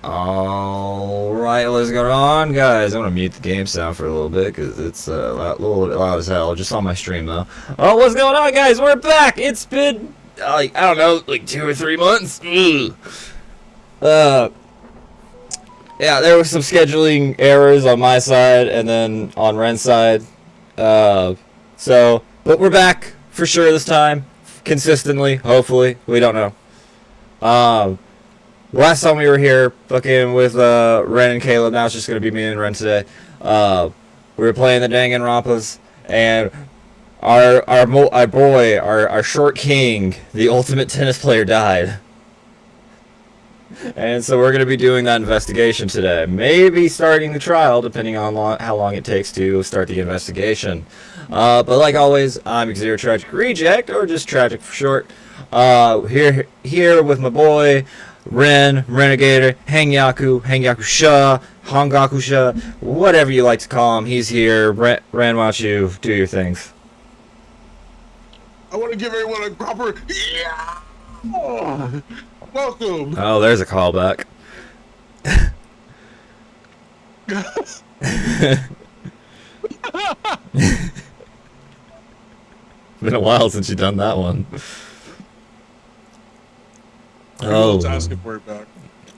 Alright, what's going on, guys? I'm gonna mute the game sound for a little bit because it's a little bit loud as hell. Just on my stream though. Oh, what's going on, guys? We're back. It's been like I don't know, like 2 or 3 months. Yeah, there was some scheduling errors on my side and then on Ren's side. But we're back for sure this time, consistently. Hopefully, we don't know. Last time we were here, fucking with Ren and Caleb. Now it's just gonna be me and Ren today. We were playing the Danganronpas, and our boy, our short king, the ultimate tennis player, died. And so we're gonna be doing that investigation today. Maybe starting the trial, depending on how long it takes to start the investigation. But like always, I'm Xero Tragic Reject, or just Tragic for short. Here with my boy Ren, Renegator, Hangyakusha, Hangakusha, whatever you like to call him. He's here. Ren, why don't you do your things? I want to give everyone a proper yeah! Welcome. Oh, there's a callback. Been a while since you've done that one. Everyone's asking for it back.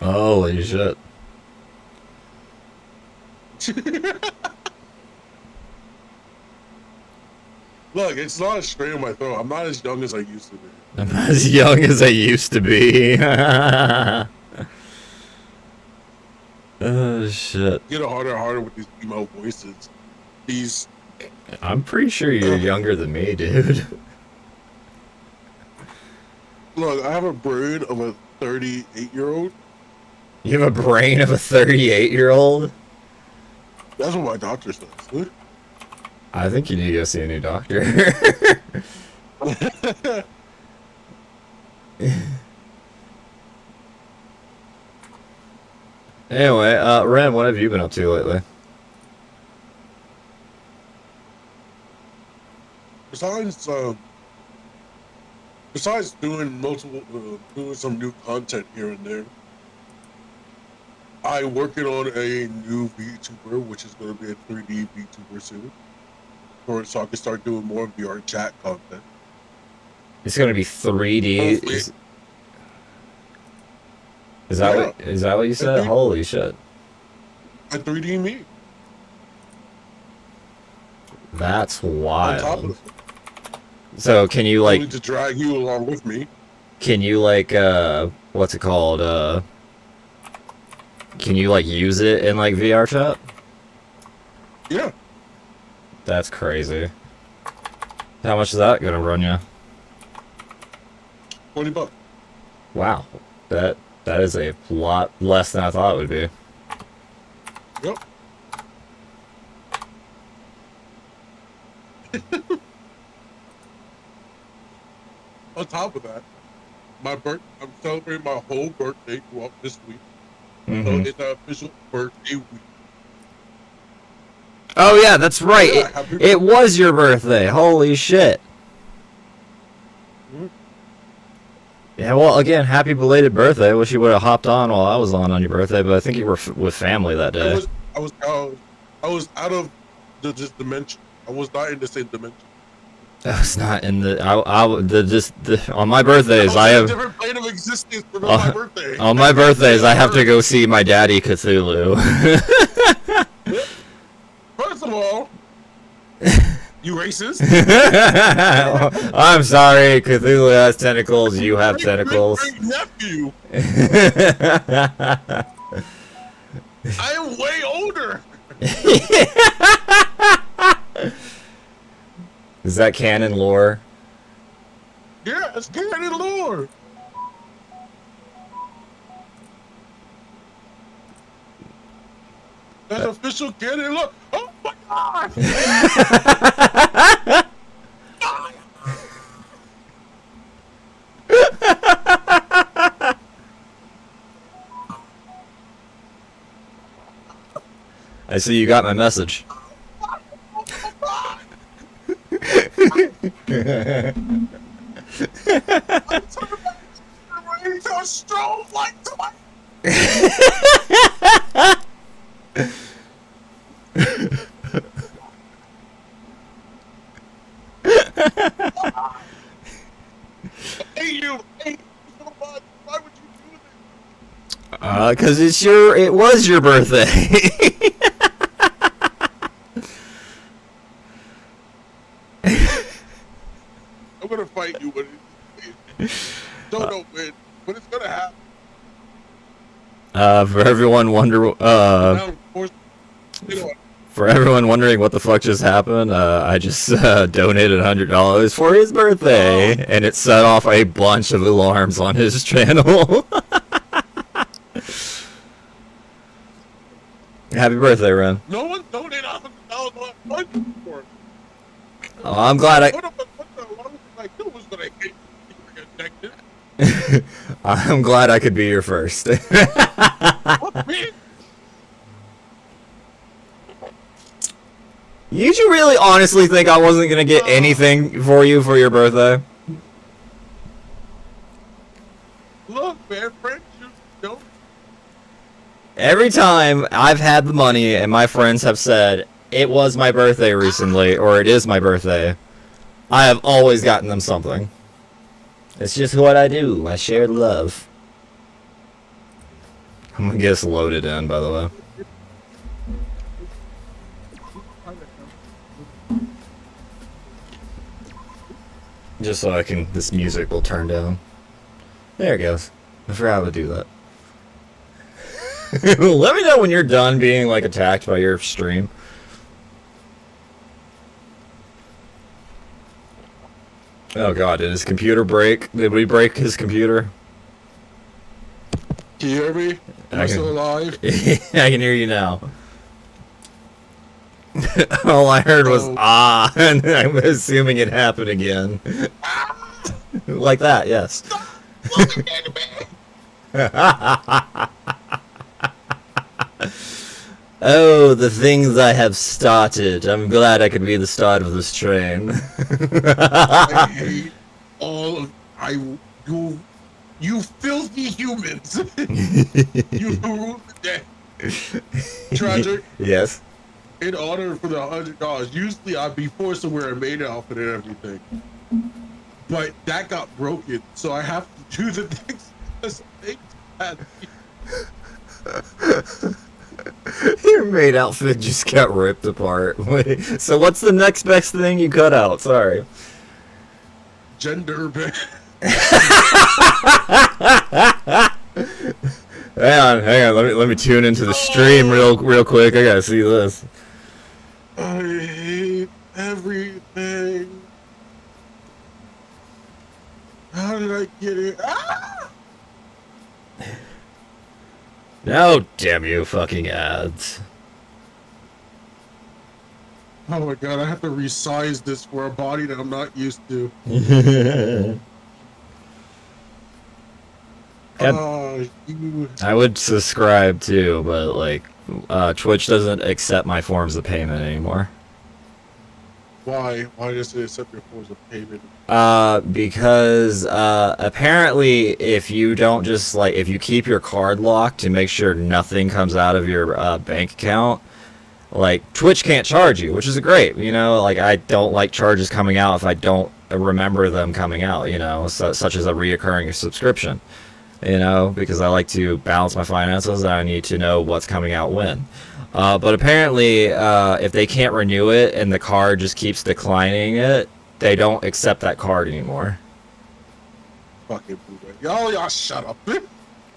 Holy shit. Look, it's not a straight in my throat. I'm not as young as I used to be. I'm not as young as I used to be. Oh shit. Get harder and harder with these emo voices. I'm pretty sure you're younger than me, dude. Look, I have a brain of a 38-year-old. You have a brain of a 38-year-old? That's what my doctor says. Dude. I think you need to go see a new doctor. Anyway, Ren, what have you been up to lately? Besides doing doing some new content here and there, I'm working on a new VTuber, which is going to be a 3D VTuber soon, so I can start doing more VR chat content. It's going to be 3D. Is that what you said? Holy shit! A 3D me. That's wild. So can you like to drag you along with me? Can you like what's it called? Can you like use it in like VR chat? Yeah. That's crazy. How much is that gonna run you? $20. Wow, that is a lot less than I thought it would be. Yep. On top of that, I'm celebrating my whole birthday throughout this week. Mm-hmm. So it's an official birthday week. Oh yeah, that's right. Yeah, it was your birthday. Holy shit. Mm-hmm. Yeah, well, again, happy belated birthday. Wish you would have hopped on while I was on your birthday, but I think you were with family that day. I was out of this dimension. I was not in the same dimension. It's not in the. On my birthdays, I have. A different plane of existence for my birthday. On my birthdays, I have to go see my daddy Cthulhu. First of all, you racist. I'm sorry, Cthulhu has tentacles. You have tentacles. Great nephew. I am way older. Is that canon lore? Yeah, it's canon lore. That's official canon lore. Oh my god! I see you got my message. I'm so strong like to my 'Cause it was your birthday. I'm gonna fight you when don't know when, but it's gonna happen. For everyone wondering what the fuck just happened, I just donated $100 for his birthday, and it set off a bunch of alarms on his channel. Happy birthday, Ren. No one donated $100 for it. Oh, I'm glad I. What the alarm was like? Who was gonna get rejected? I'm glad I could be your first. What, man? Did you really honestly think I wasn't gonna get anything for you for your birthday? Look, man, friends, you don't. Every time I've had the money and my friends have said, it was my birthday recently, or it is my birthday, I have always gotten them something. It's just what I do. I share love. I'm gonna get us loaded in, by the way. Just so this music will turn down. There it goes. I forgot to do that. Let me know when you're done being, like, attacked by your stream. Oh god, did his computer break? Did we break his computer? Can you hear me? Am I still alive? I can hear you now. All I heard was, ah, and I'm assuming it happened again. Like that, yes. Oh, the things I have started. I'm glad I could be the start of this train. I hate all of you filthy humans. You rule the day. Tragic. Yes. In order for the $100, usually I'd be forced to wear a maid outfit and everything. But that got broken, so I have to do the next best thing. Your maid outfit just got ripped apart. Wait, so what's the next best thing you cut out? Sorry. Gender bend. Hang on. Let me tune into the stream real quick. I gotta see this. I hate everything. How did I get it? Ah! No, damn you, fucking ads. Oh my god, I have to resize this for a body that I'm not used to. I would subscribe too, but like, Twitch doesn't accept my forms of payment anymore. Why? Why does it accept your forms of payment? Because apparently if you don't just like, if you keep your card locked to make sure nothing comes out of your bank account, like Twitch can't charge you, which is great, you know, like I don't like charges coming out if I don't remember them coming out, you know, such as a reoccurring subscription, you know, because I like to balance my finances and I need to know what's coming out when. But apparently, if they can't renew it and the card just keeps declining it, they don't accept that card anymore. Fucking y'all shut up.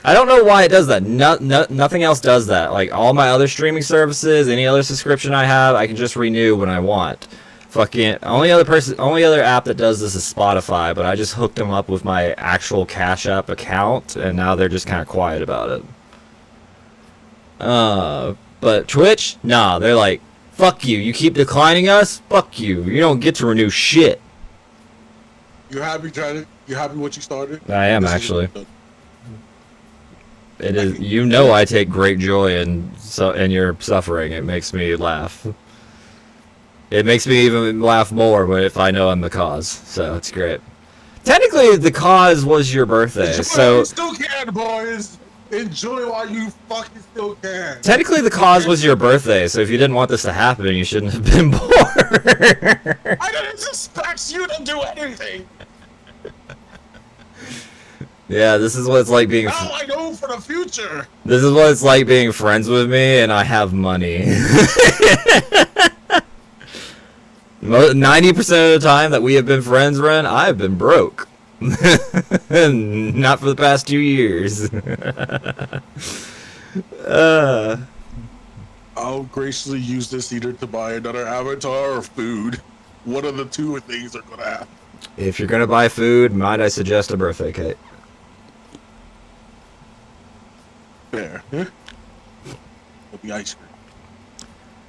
I don't know why it does that. Nothing else does that. Like all my other streaming services, any other subscription I have, I can just renew when I want. Fucking only other app that does this is Spotify, but I just hooked them up with my actual Cash App account, and now they're just kind of quiet about it. But Twitch, nah, they're like, fuck you. You keep declining us? Fuck you. You don't get to renew shit. You happy what you started? I am actually. It is. You know, I take great joy in your suffering. It makes me laugh. It makes me even laugh more if I know I'm the cause. So it's great. Technically, the cause was your birthday. So you still can, boys. Enjoy while you fucking still can. Technically, the cause was your birthday. So if you didn't want this to happen, you shouldn't have been born. I didn't expect you to do anything. Yeah, this is what it's like being. Now I know for the future. This is what it's like being friends with me, and I have money. 90% of the time that we have been friends, Ren, I have been broke. Not for the past 2 years. I'll graciously use this either to buy another avatar or food. One of the two things are gonna happen. If you're gonna buy food, might I suggest a birthday cake? There. With the ice cream.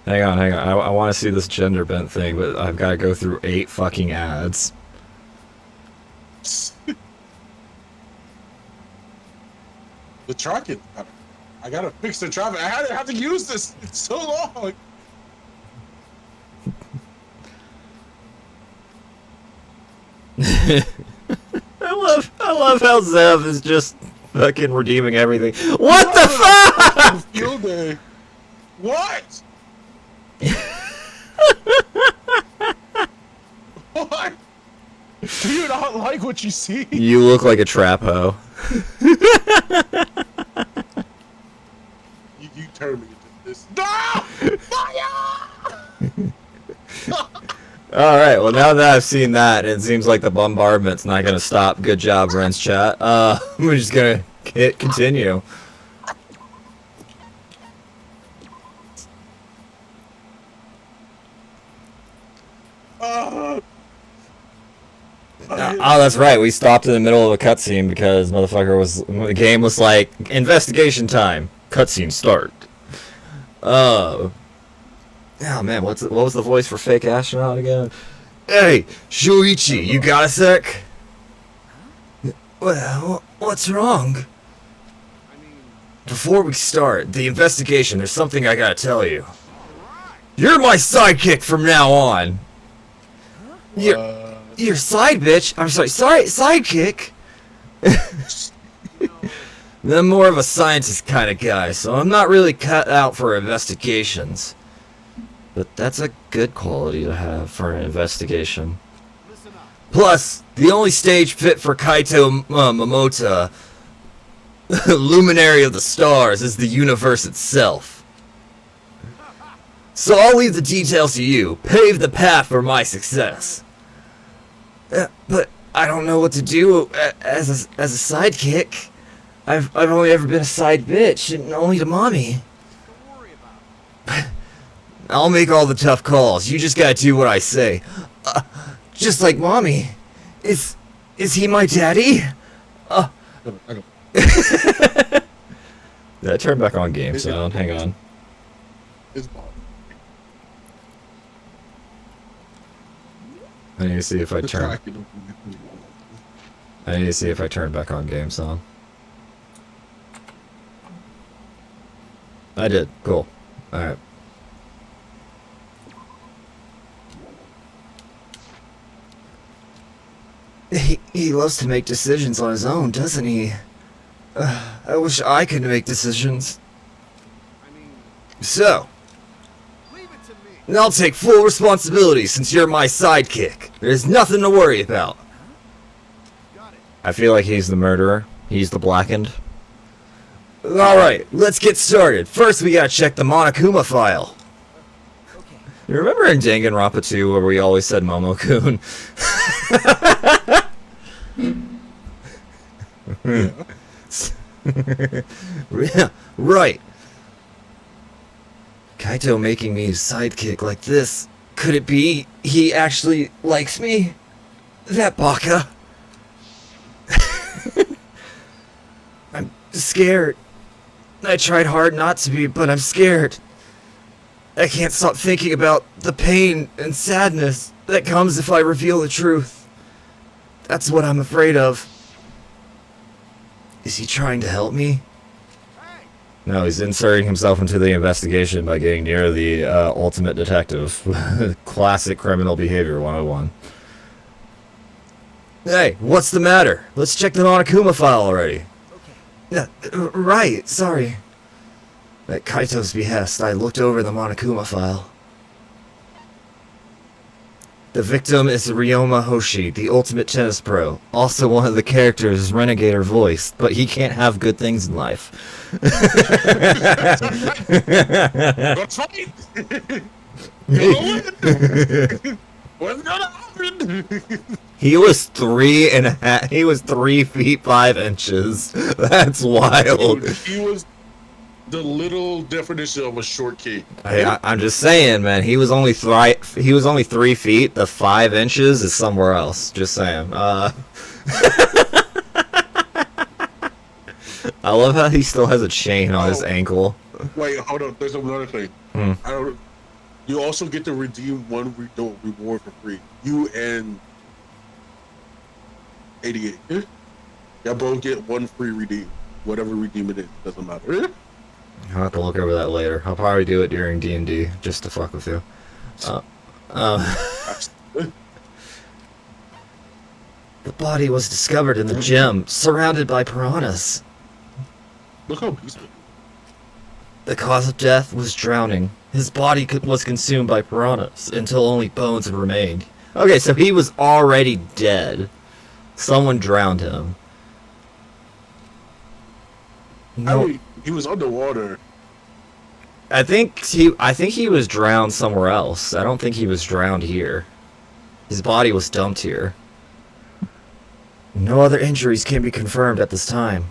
Hang on. I want to see this gender bent thing, but I've got to go through 8 fucking ads. The tracking. I gotta fix the traffic. I had to use this. It's so long. I love how Zev is just fucking redeeming everything. What the fuck? Field day. What? What? Do you not like what you see? You look like a trap hoe. You turn me into this. No! Alright, well now that I've seen that, it seems like the bombardment's not gonna stop. Good job, Ren's chat. We're just gonna hit continue. Oh, that's right. We stopped in the middle of a cutscene because the game was like, investigation time. Cutscene start. Oh man, what was the voice for fake astronaut again? Hey, Shuichi, you got a sec? Well, what's wrong? Before we start the investigation, there's something I gotta tell you. You're my sidekick from now on. You're side bitch. I'm sorry, sidekick. I'm more of a scientist kind of guy, so I'm not really cut out for investigations. But that's a good quality to have for an investigation. Plus, the only stage fit for Kaito Momota, luminary of the stars, is the universe itself. So I'll leave the details to you. Pave the path for my success. But I don't know what to do as a sidekick. I've only ever been a side bitch, and only to mommy. I'll make all the tough calls. You just gotta do what I say. Just like mommy. Is he my daddy? Did I turn back on game sound? Hang on. I need to see if I turn. I need to see if I turn back on game sound. I did. Cool. Alright. He loves to make decisions on his own, doesn't he? I wish I could make decisions. So, I'll take full responsibility since you're my sidekick. There's nothing to worry about. I feel like he's the murderer. He's the blackened. Alright, let's get started. First we gotta check the Monokuma file. You remember in Danganronpa 2 where we always said Momo-kun? Yeah, right. Kaito making me his sidekick like this. Could it be he actually likes me? That baka. I'm scared. I tried hard not to be, but I'm scared. I can't stop thinking about the pain and sadness that comes if I reveal the truth. That's what I'm afraid of. Is he trying to help me? No, he's inserting himself into the investigation by getting near the ultimate detective. Classic criminal behavior 101. Hey, what's the matter? Let's check the Monokuma file already. Right, sorry. At Kaito's behest, I looked over the Monokuma file. The victim is Ryoma Hoshi, the ultimate tennis pro. Also one of the characters is Renegator voiced, but he can't have good things in life. That's right. What's gonna happen? He was 3.5. He was 3 feet 5 inches. That's wild. Dude, he was the little definition of a short kid. I'm just saying, man. He was only 3 feet. The 5 inches is somewhere else. Just saying. I love how he still has a chain on his ankle. Wait, hold on. There's another thing. You also get to redeem one reward for free. You and 88. Y'all both get one free redeem. Whatever redeem it is, doesn't matter. I'll have to look over that later. I'll probably do it during D&D, just to fuck with you. The body was discovered in the gym, surrounded by piranhas. Look how peaceful. The cause of death was drowning. His body was consumed by piranhas until only bones remained. Okay, so he was already dead. Someone drowned him. No, I mean, he was underwater. I think he was drowned somewhere else. I don't think he was drowned here. His body was dumped here. No other injuries can be confirmed at this time.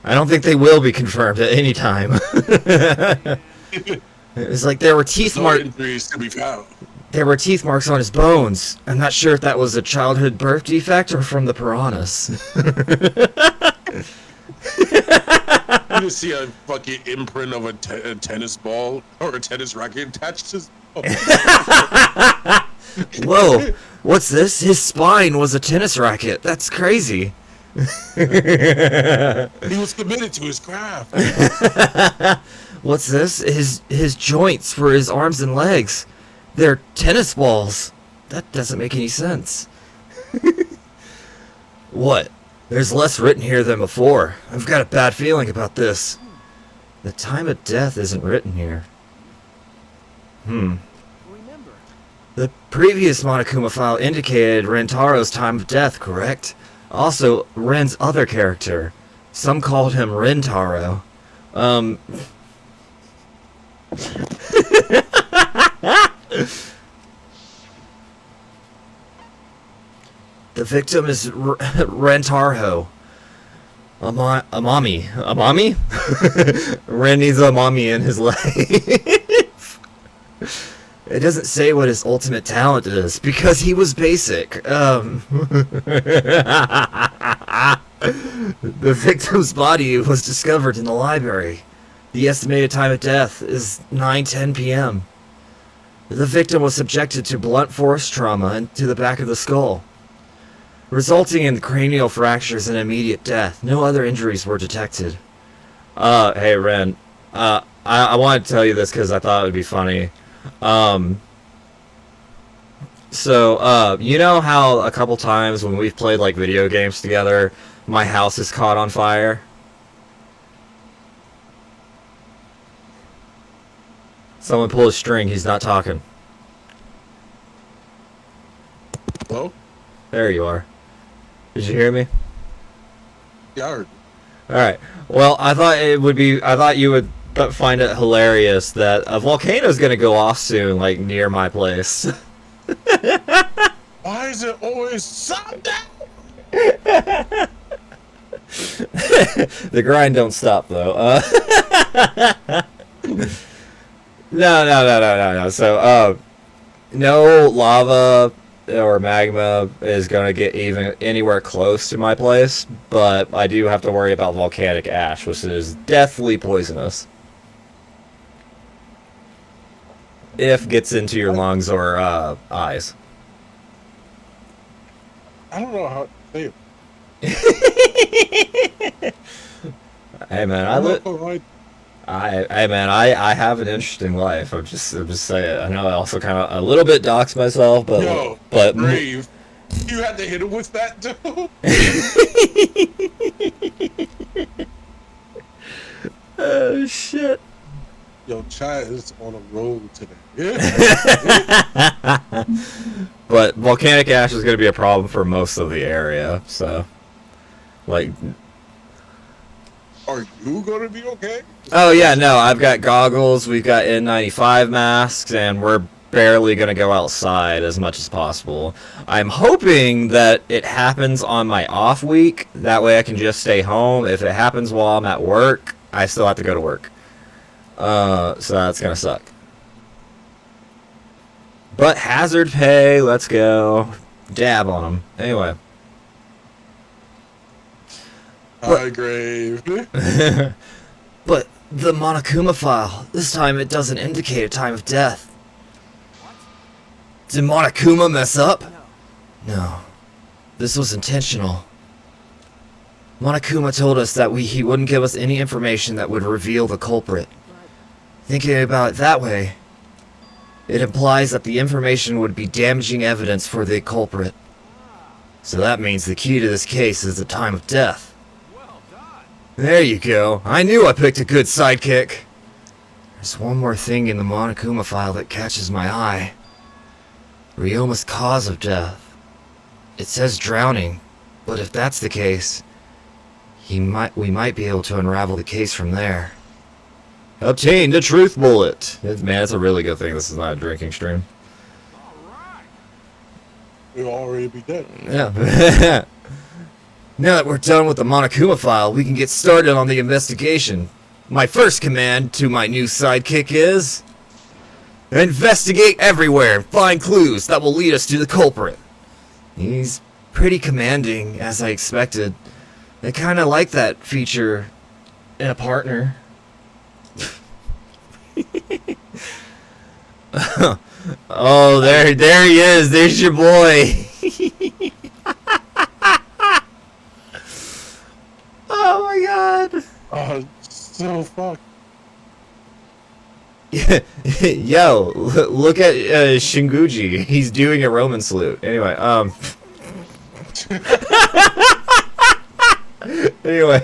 I don't think they will be confirmed at any time. It's like there were teeth marks. Injuries to be found. There were teeth marks on his bones. I'm not sure if that was a childhood birth defect or from the piranhas. You just see a fucking imprint of a tennis ball or a tennis racket attached to his Whoa, what's this? His spine was a tennis racket. That's crazy. He was committed to his craft. What's this? His joints for his arms and legs. They're tennis balls. That doesn't make any sense. What? There's less written here than before. I've got a bad feeling about this. The time of death isn't written here. The previous Monokuma file indicated Rentaro's time of death, correct? Also, Ren's other character. Some called him Rentaro. The victim is Rentaro. Amami. Amami? Ren needs a mommy in his life. It doesn't say what his ultimate talent is, because he was basic. The victim's body was discovered in the library. The estimated time of death is 9:10 p.m. The victim was subjected to blunt force trauma to the back of the skull, resulting in cranial fractures and immediate death. No other injuries were detected. Hey, Ren. I wanted to tell you this because I thought it would be funny. So, you know how a couple times when we've played, like, video games together, my house is caught on fire? Someone pull his string, he's not talking. Hello? There you are. Did you hear me? Yeah, I heard. Alright. Well, I thought you would find it hilarious that a volcano's gonna go off soon, like, near my place. Why is it always sundown? The grind don't stop, though. No. So, no lava or magma is gonna get even anywhere close to my place, but I do have to worry about volcanic ash, which is deathly poisonous. If gets into your lungs or eyes. I don't know how to say it. Hey man, I have an interesting life. I'm just saying. I know I also kind of a little bit dox myself, but brave. You had to hit him with that too. Oh shit. Yo, Chad is on a road today. But volcanic ash is going to be a problem for most of the area, so like. Are you gonna be okay? Oh yeah, no, I've got goggles, we've got N95 masks, and we're barely gonna go outside as much as possible. I'm hoping that it happens on my off week, that way I can just stay home. If it happens while I'm at work, I still have to go to work. So that's gonna suck. But hazard pay, let's go. Dab on them. Anyway. High grave. But the Monokuma file, this time it doesn't indicate a time of death. Did Monokuma mess up? No. This was intentional. Monokuma told us that he wouldn't give us any information that would reveal the culprit. Thinking about it that way, it implies that the information would be damaging evidence for the culprit. So that means the key to this case is the time of death. There you go. I knew I picked a good sidekick. There's one more thing in the Monokuma file that catches my eye. Ryoma's cause of death. It says drowning, but if that's the case, we might be able to unravel the case from there. Obtain the truth bullet. Man, it's a really good thing this is not a drinking stream. We'll already be dead. Yeah. Now that we're done with the Monokuma file, we can get started on the investigation. My first command to my new sidekick is... investigate everywhere and find clues that will lead us to the culprit. He's pretty commanding, as I expected. I kinda like that feature in a partner. Oh, there he is. There's your boy. Oh my god. Oh, so fucked. Yo, look at Shinguji. He's doing a Roman salute. Anyway, anyway.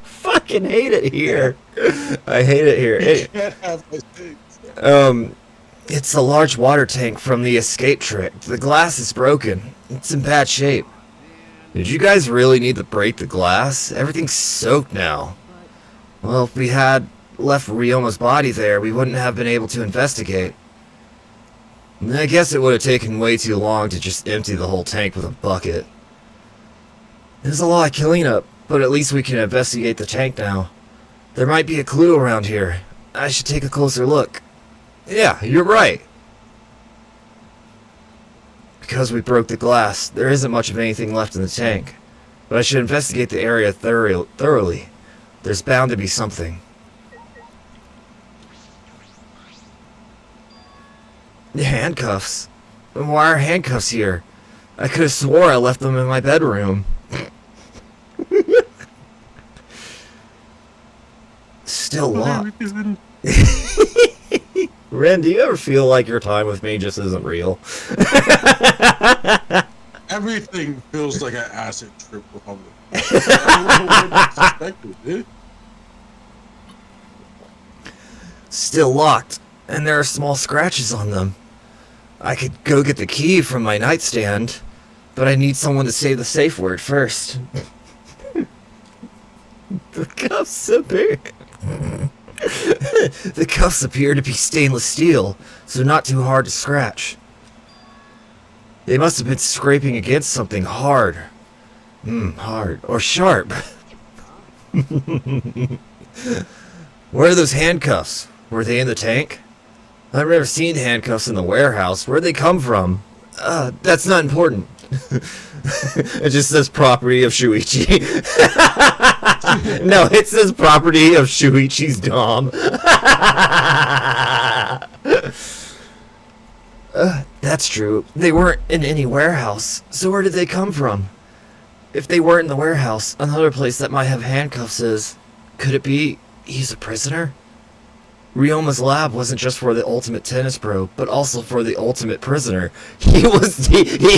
Fucking hate it here. I hate it here. You can't have my things. It's a large water tank from the escape trick. The glass is broken. It's in bad shape. Did you guys really need to break the glass? Everything's soaked now. Well, if we had left Ryoma's body there, we wouldn't have been able to investigate. I guess it would have taken way too long to just empty the whole tank with a bucket. There's a lot of cleanup, but at least we can investigate the tank now. There might be a clue around here. I should take a closer look. Yeah, you're right. Because we broke the glass, there isn't much of anything left in the tank. But I should investigate the area thoroughly. There's bound to be something. Handcuffs? Why are handcuffs here? I could have swore I left them in my bedroom. Still locked. Ren, do you ever feel like your time with me just isn't real? Everything feels like an acid trip with him. I don't know what dude. Still locked, and there are small scratches on them. I could go get the key from my nightstand, but I need someone to say the safe word first. The cuffs appear. The cuffs appear to be stainless steel, so not too hard to scratch. They must have been scraping against something hard. Hard. Or sharp. Where are those handcuffs? Were they in the tank? I've never seen handcuffs in the warehouse. Where'd they come from? That's not important. It just says property of Shuichi. No, it says property of Shuichi's dom. That's true. They weren't in any warehouse. So where did they come from? If they weren't in the warehouse, another place that might have handcuffs is... Could it be he's a prisoner? Ryoma's lab wasn't just for the ultimate tennis pro, but also for the ultimate prisoner. He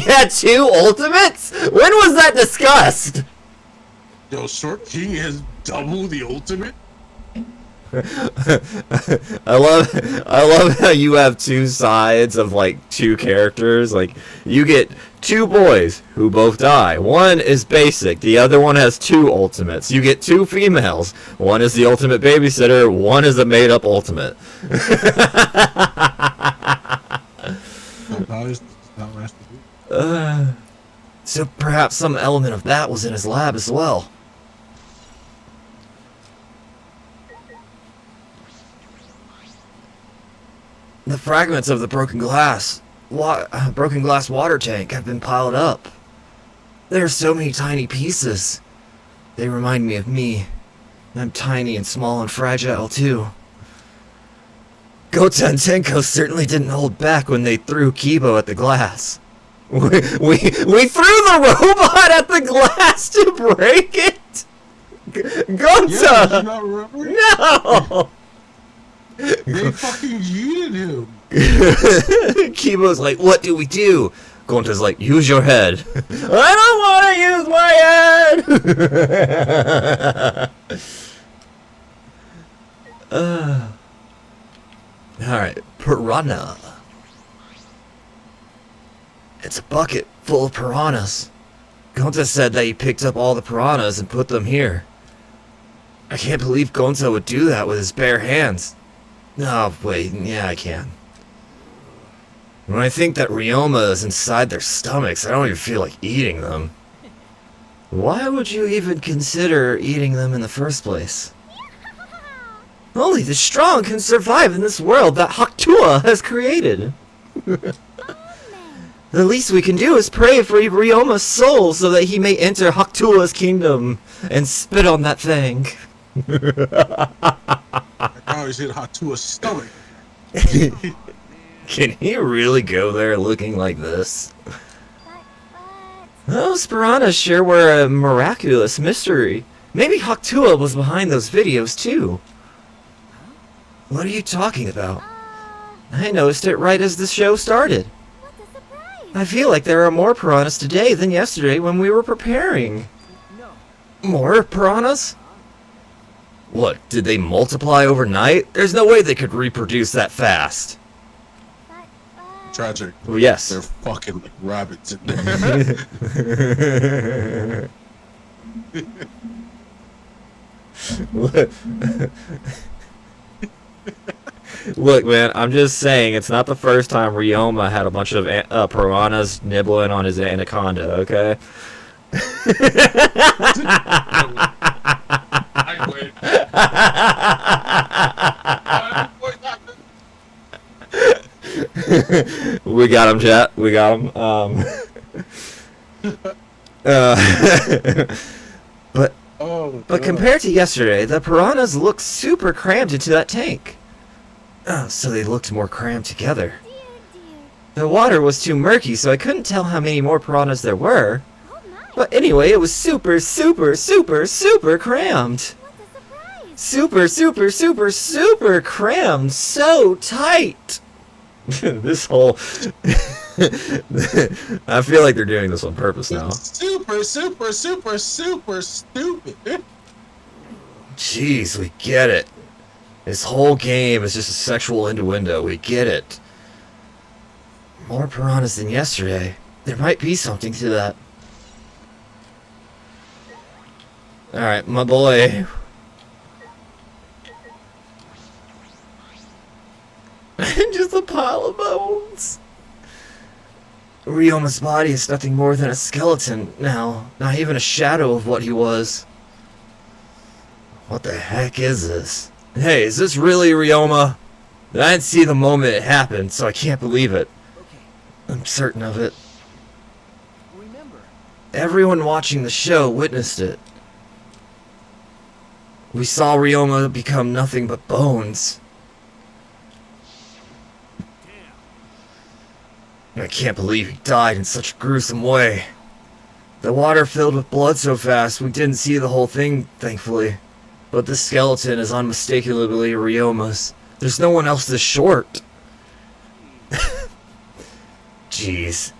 had two ultimates? When was that discussed? Yo, Short King has double the ultimate? I love how you have two sides of like two characters. Like you get two boys who both die. One is basic, the other one has two ultimates. You get two females. One is the ultimate babysitter, one is a made up ultimate. So perhaps some element of that was in his lab as well. The fragments of the broken glass water tank have been piled up. There are so many tiny pieces. They remind me of me. I'm tiny and small and fragile too. Gota and Tenko certainly didn't hold back when they threw Kibo at the glass. We threw the robot at the glass to break it? Gota! Yeah, not remember? No! They fucking yeeted him. Kibo's like, what do we do? Gonta's like, use your head. I don't want to use my head! Alright, piranha. It's a bucket full of piranhas. Gonta said that he picked up all the piranhas and put them here. I can't believe Gonta would do that with his bare hands. Oh, wait, yeah, I can. When I think that Ryoma is inside their stomachs, I don't even feel like eating them. Why would you even consider eating them in the first place? Only the strong can survive in this world that Hakutua has created. The least we can do is pray for Ryoma's soul so that he may enter Hakutua's kingdom and spit on that thing. I always hit Hatua's stomach. Can he really go there looking like this? Those piranhas sure were a miraculous mystery. Maybe Hakutua was behind those videos too. What are you talking about? I noticed it right as the show started. I feel like there are more piranhas today than yesterday when we were preparing. More piranhas? What, did they multiply overnight? There's no way they could reproduce that fast. Tragic. Well, yes. They're fucking like rabbits in there. Look, man, I'm just saying, it's not the first time Ryoma had a bunch of piranhas nibbling on his anaconda, okay? We got him, chat. We got him. But compared to yesterday, the piranhas looked super crammed into that tank. So they looked more crammed together. The water was too murky, so I couldn't tell how many more piranhas there were. But anyway, it was super, super, super, super crammed. Super, super, super, super crammed. So tight. This whole... I feel like they're doing this on purpose now. Super, super, super, super stupid. Jeez, we get it. This whole game is just a sexual innuendo. We get it. More piranhas than yesterday. There might be something to that. Alright, my boy. Just a pile of bones. Ryoma's body is nothing more than a skeleton now. Not even a shadow of what he was. What the heck is this? Hey, is this really Ryoma? I didn't see the moment it happened, so I can't believe it. I'm certain of it. Everyone watching the show witnessed it. We saw Ryoma become nothing but bones. I can't believe he died in such a gruesome way. The water filled with blood so fast, we didn't see the whole thing, thankfully. But the skeleton is unmistakably Ryoma's. There's no one else this short. Jeez.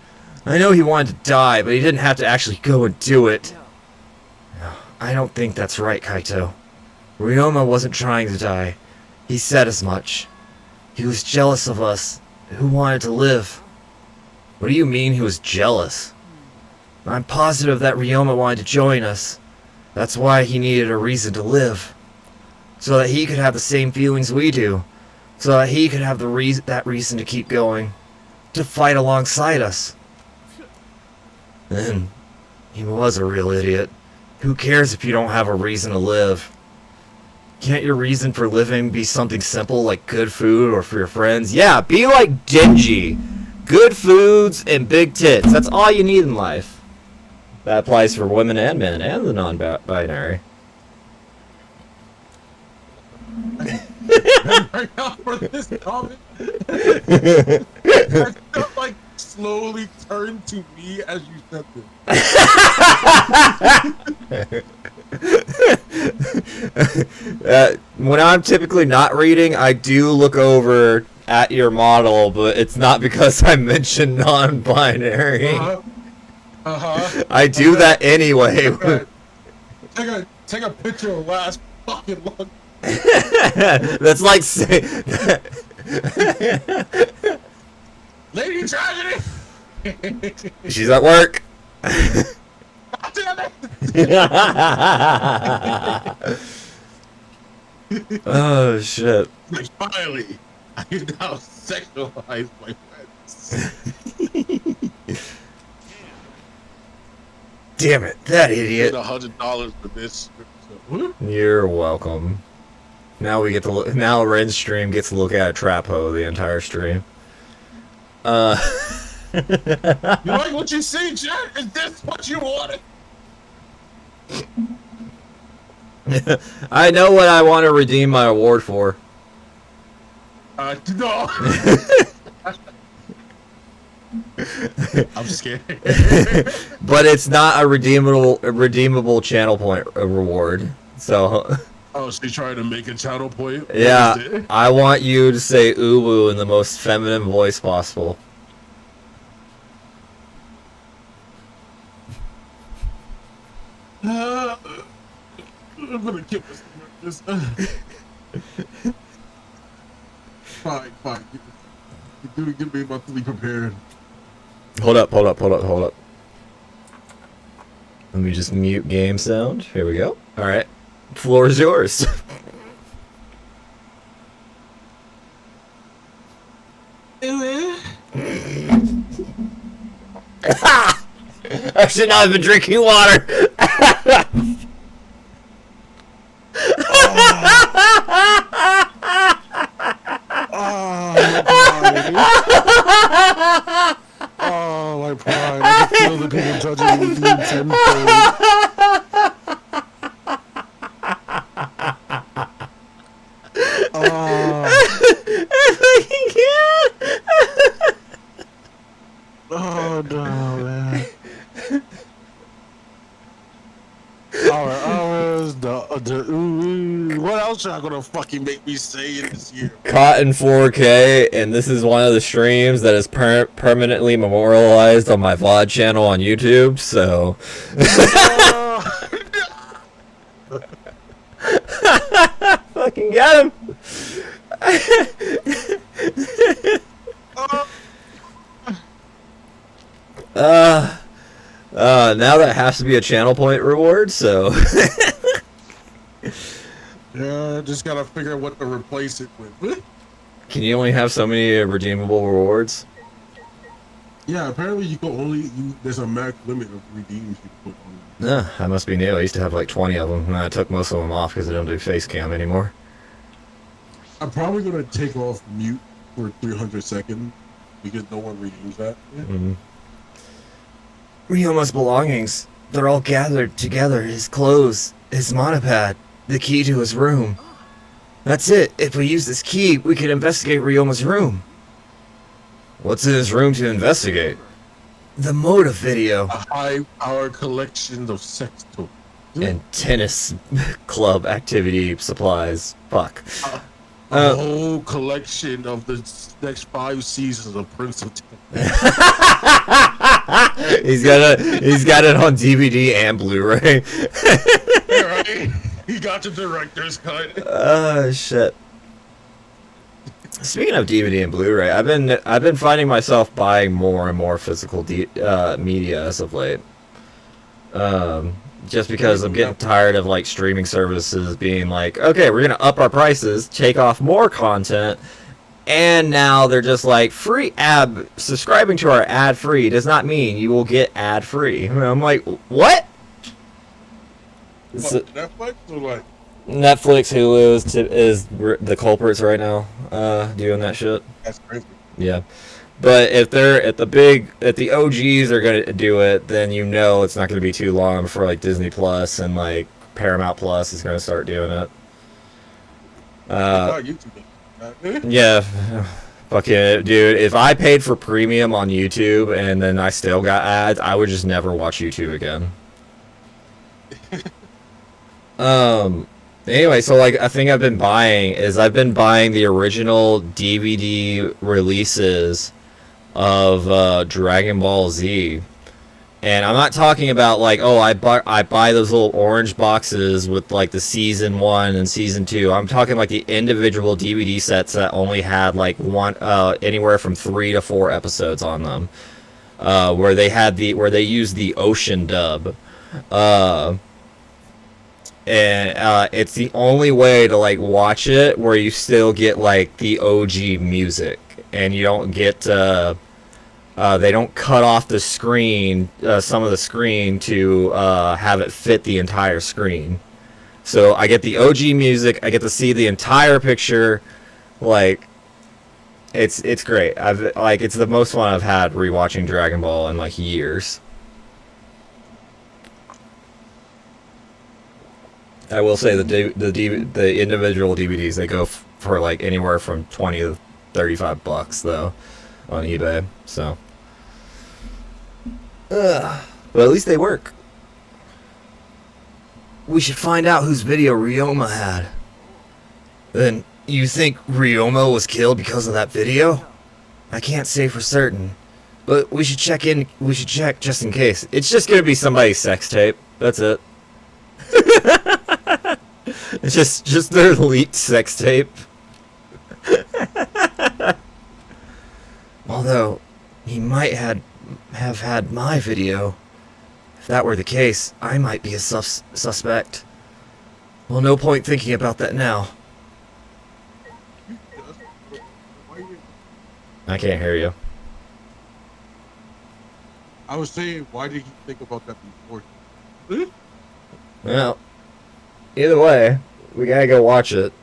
I know he wanted to die, but he didn't have to actually go and do it. I don't think that's right, Kaito. Ryoma wasn't trying to die. He said as much. He was jealous of us, who wanted to live. What do you mean he was jealous? I'm positive that Ryoma wanted to join us. That's why he needed a reason to live. So that he could have the same feelings we do. So that he could have that reason to keep going. To fight alongside us. And he was a real idiot. Who cares if you don't have a reason to live? Can't your reason for living be something simple like good food or for your friends? Yeah, be like Denji. Good foods and big tits. That's all you need in life. That applies for women and men and the non-binary. Right now for this comment, I felt like slowly turned to me as you said this. When I'm typically not reading, I do look over at your model, but it's not because I mentioned non-binary. I do that anyway. Take a picture of last fucking long. That's like say Lady Tragedy. She's at work. God damn it. Oh shit. Like, finally, I can now sexualize my friends. Damn it, that idiot. $100 for this. So, You're welcome. Now we get to look. Now Ren's stream gets to look at a trap hoe the entire stream. You like what you see, Jack? Is this what you wanted? I know what I want to redeem my award for. No. I'm scared. But it's not a redeemable channel point reward. So. Oh, so you trying to make a channel point? Yeah, I want you to say uwu in the most feminine voice possible. I'm gonna kill this. Fine. You do get me mentally prepared. Hold up. Let me just mute game sound. Here we go. Alright. Floor is yours. I should not have been drinking water. Oh, my pride. I can feel the people touching me tenfold. Oh no, man. What else are I gonna fucking make me say in this year? Caught in 4K, and this is one of the streams that is permanently memorialized on my VOD channel on YouTube, so... Fucking get him! Now that has to be a channel point reward, so... Yeah, just gotta figure out what to replace it with. Can you only have so many redeemable rewards? Yeah, apparently you can only... there's a max limit of redeems you can put on. That must be new. I used to have like 20 of them, and I took most of them off because I don't do face cam anymore. I'm probably gonna take off mute for 300 seconds because no one redeems that. Yeah. Mm-hmm. Ryoma's belongings. They're all gathered together. His clothes, his monopad, the key to his room. That's it. If we use this key, we can investigate Ryoma's room. What's in his room to investigate? The motive video. A high-power collection of sex toys. And tennis club activity supplies. Fuck. A whole collection of the next 5 seasons of Prince of Tennis. He's got it on DVD and Blu-ray. Right? He got the director's cut. Shit. Speaking of DVD and Blu-ray, I've been finding myself buying more and more physical media as of late. Just because I'm getting tired of like streaming services being like, okay, we're gonna up our prices, take off more content, and now they're just like subscribing to our ad free does not mean you will get ad free. I'm like, what? Netflix or what? Netflix, Hulu is the culprits right now, doing that shit. That's crazy. Yeah, but if the OGs are gonna do it, then you know it's not gonna be too long before like Disney Plus and like Paramount Plus is gonna start doing it. Yeah, fucking dude. If I paid for premium on YouTube and then I still got ads, I would just never watch YouTube again. Anyway, so like I think I've been buying the original DVD releases of Dragon Ball Z. And I'm not talking about like, oh, I buy those little orange boxes with like the season 1 and season 2. I'm talking like the individual DVD sets that only had like anywhere from 3 to 4 episodes on them. Where they used the Ocean dub. And it's the only way to like watch it where you still get like the OG music and you don't get they don't cut off the screen, some of the screen to have it fit the entire screen. So I get the OG music, I get to see the entire picture, like it's great. It's the most fun I've had rewatching Dragon Ball in like years. I will say the individual DVDs, they go for like anywhere from $20 to $35 though on eBay. So, but at least they work. We should find out whose video Ryoma had. Then you think Ryoma was killed because of that video? I can't say for certain, but we should check in. We should check just in case. It's just gonna be somebody's sex tape. That's it. It's just their leaked sex tape. Although, he might have had my video. If that were the case, I might be a suspect. Well, no point thinking about that now. I can't hear you. I was saying, why did you think about that before? Well, either way, we gotta go watch it.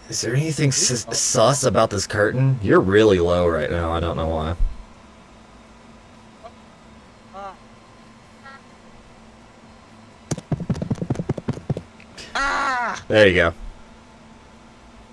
Is there anything sus about this curtain? You're really low right now, I don't know why. There you go.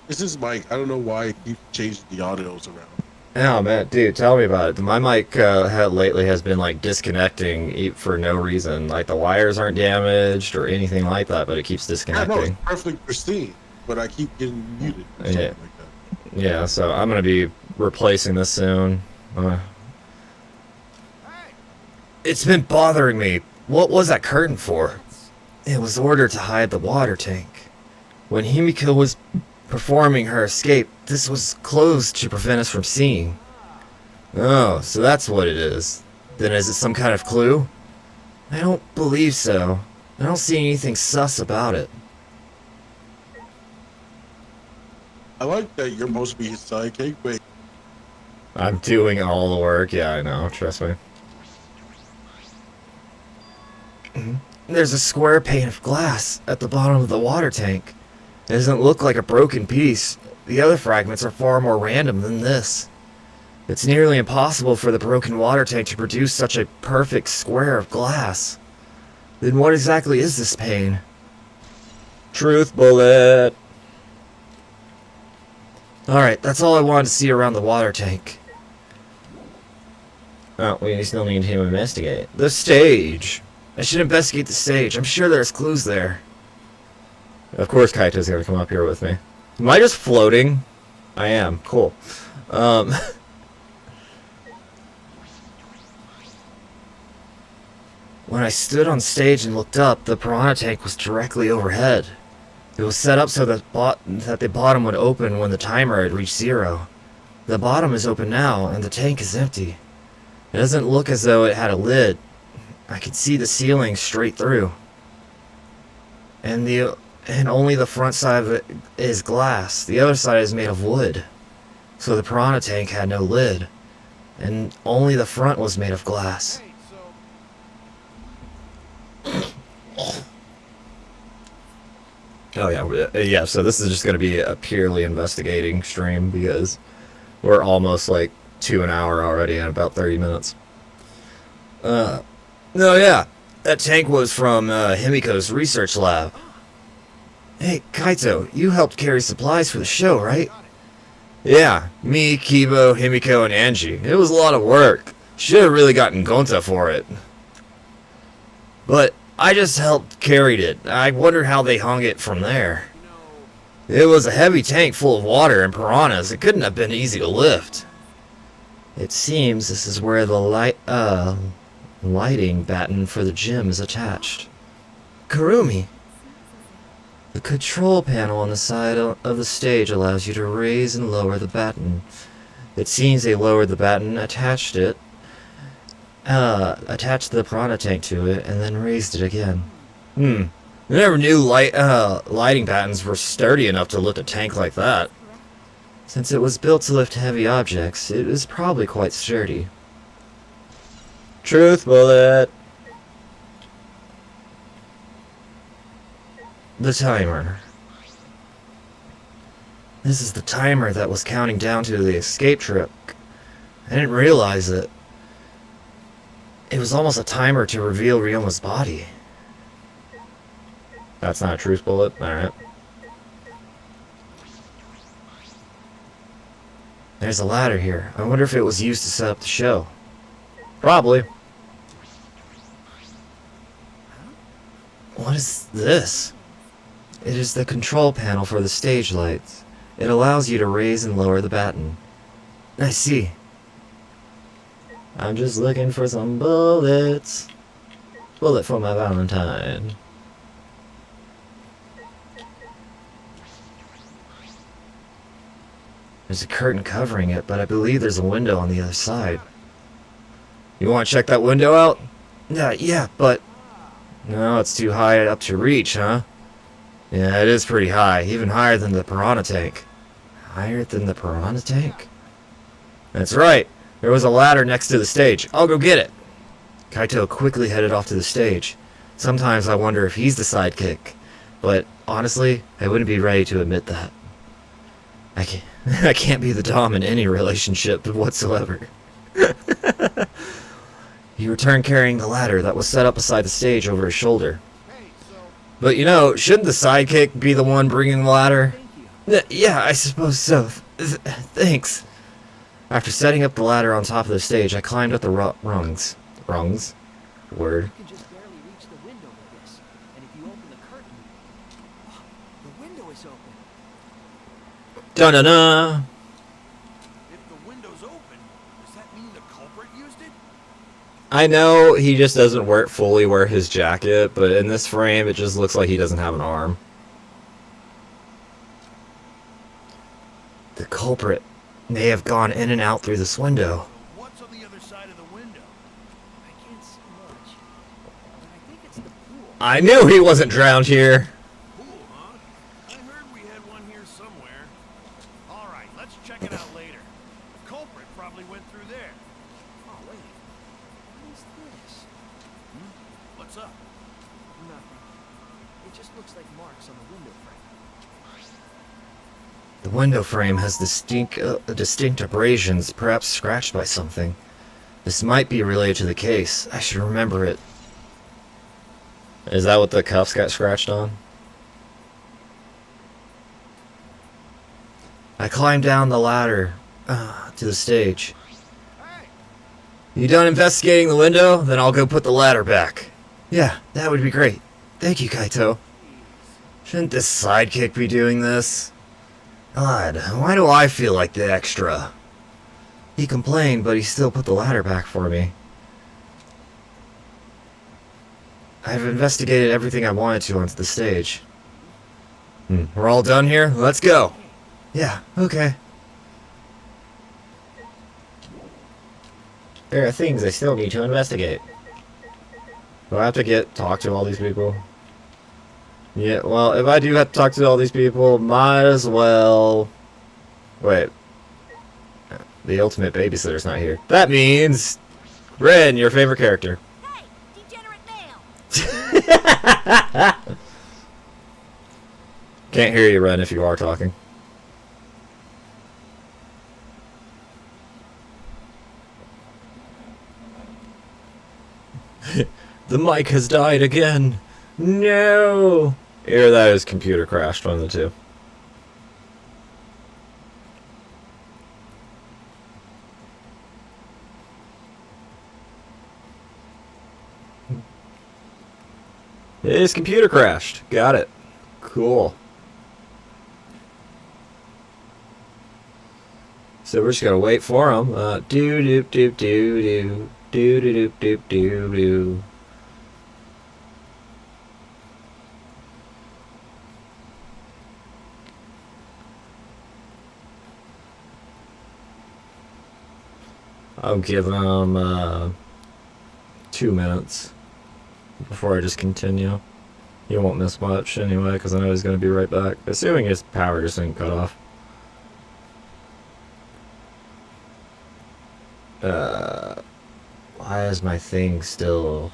This is Mike. I don't know why he changed the audios around. Oh man, dude, tell me about it. My mic lately has been like disconnecting for no reason. Like the wires aren't damaged or anything like that, but it keeps disconnecting. I know it's perfectly pristine, but I keep getting muted. Or something like that. Yeah, so I'm gonna be replacing this soon. It's been bothering me. What was that curtain for? It was ordered to hide the water tank. When Himiko was performing her escape, this was closed to prevent us from seeing. Oh, so that's what it is. Then is it some kind of clue? I don't believe so. I don't see anything sus about it. I like that you're supposed to be his sidekick, but I'm doing all the work. Yeah, I know. Trust me. There's a square pane of glass at the bottom of the water tank. It doesn't look like a broken piece. The other fragments are far more random than this. It's nearly impossible for the broken water tank to produce such a perfect square of glass. Then what exactly is this pane? Truth bullet. Alright, that's all I wanted to see around the water tank. Oh, we still need to investigate. The stage. I should investigate the stage. I'm sure there's clues there. Of course Kaito's gonna come up here with me. Am I just floating? I am. Cool. When I stood on stage and looked up, the piranha tank was directly overhead. It was set up so that the bottom would open when the timer had reached 0. The bottom is open now, and the tank is empty. It doesn't look as though it had a lid. I could see the ceiling straight through. And only the front side of it is glass. The other side is made of wood. So the piranha tank had no lid. And only the front was made of glass. Oh yeah, so this is just going to be a purely investigating stream because we're almost like to an hour already in about 30 minutes. No, yeah, that tank was from Himiko's research lab. Hey, Kaito, you helped carry supplies for the show, right? Yeah, me, Kibo, Himiko, and Angie. It was a lot of work. Should have really gotten Gonta for it. But I just helped carried it. I wonder how they hung it from there. It was a heavy tank full of water and piranhas. It couldn't have been easy to lift. It seems this is where the lighting batten for the gym is attached. Kurumi! The control panel on the side of the stage allows you to raise and lower the batten. It seems they lowered the batten, attached the piranha tank to it, and then raised it again. I never knew lighting battens were sturdy enough to lift a tank like that. Since it was built to lift heavy objects, it was probably quite sturdy. Truth bullet! The timer. This is the timer that was counting down to the escape trip. I didn't realize it. It was almost a timer to reveal Ryoma's body. That's not a truth bullet? Alright. There's a ladder here. I wonder if it was used to set up the show. Probably. What is this? It is the control panel for the stage lights. It allows you to raise and lower the batten. I see. I'm just looking for some bullets. Bullet for my Valentine. There's a curtain covering it, but I believe there's a window on the other side. You want to check that window out? Yeah, but... No, it's too high up to reach, huh? Yeah, it is pretty high, even higher than the piranha tank. Higher than the piranha tank? That's right. There was a ladder next to the stage. I'll go get it. Kaito quickly headed off to the stage. Sometimes I wonder if he's the sidekick. But honestly, I wouldn't be ready to admit that. I can't be the dom in any relationship whatsoever. He returned carrying the ladder that was set up beside the stage over his shoulder. But you know, shouldn't the sidekick be the one bringing the ladder? Yeah, I suppose so. Thanks. After setting up the ladder on top of the stage, I climbed up the rungs. Rungs? Word. You can just barely reach the window with this. And if you open the curtain... Oh, the window is open. Dun-dun-dun! If the window's open, does that mean the culprit used it? I know he just doesn't fully wear his jacket, but in this frame, it just looks like he doesn't have an arm. The culprit may have gone in and out through this window. What's on the other side of the window? I can't see much. But I think it's the pool. I knew he wasn't drowned here. Pool, huh? I heard we had one here somewhere. All right, let's check it out later. The culprit probably went through there. Oh, wait. What is this? What's up? Nothing. It just looks like marks on the window frame. The window frame has distinct abrasions, perhaps scratched by something. This might be related to the case. I should remember it. Is that what the cuffs got scratched on? I climbed down the ladder to the stage. Hey, You done investigating the window? Then I'll go put the ladder back. Yeah, that would be great. Thank you, Kaito. Shouldn't this sidekick be doing this? God, why do I feel like the extra? He complained, but he still put the ladder back for me. I've investigated everything I wanted to onto the stage. We're all done here? Let's go! Yeah, okay. There are things I still need to investigate. Do I have to talk to all these people? Yeah, well, if I do have to talk to all these people, might as well... Wait. The ultimate babysitter's not here. That means... Ren, your favorite character. Hey, degenerate male! Can't hear you, Ren, if you are talking. The mic has died again. No! Either that or his computer crashed, one of the two. His computer crashed. Got it. Cool. So we're just gonna wait for him. Do do do do do do do do do do. I'll give him 2 minutes before I just continue. He won't miss much anyway, because I know he's going to be right back. Assuming his power just didn't cut off. Why is my thing still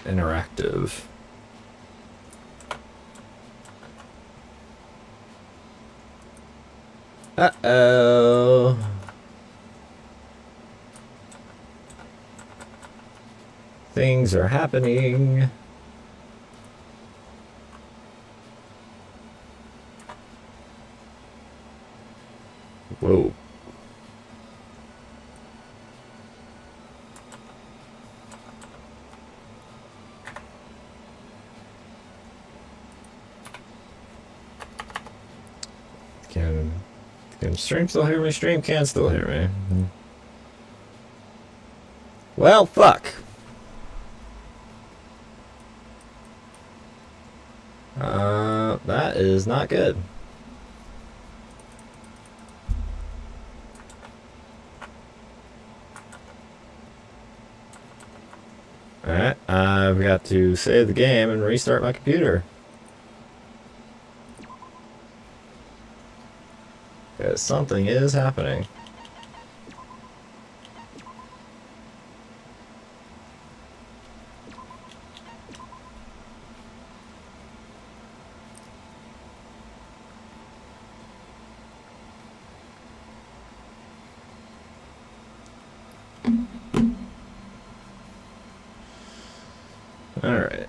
interactive? Uh-oh. Things are happening. Whoa. Can stream still hear me? Stream can still hear me. Well, fuck. That is not good. Alright, I've got to save the game and restart my computer. Because something is happening. Alright,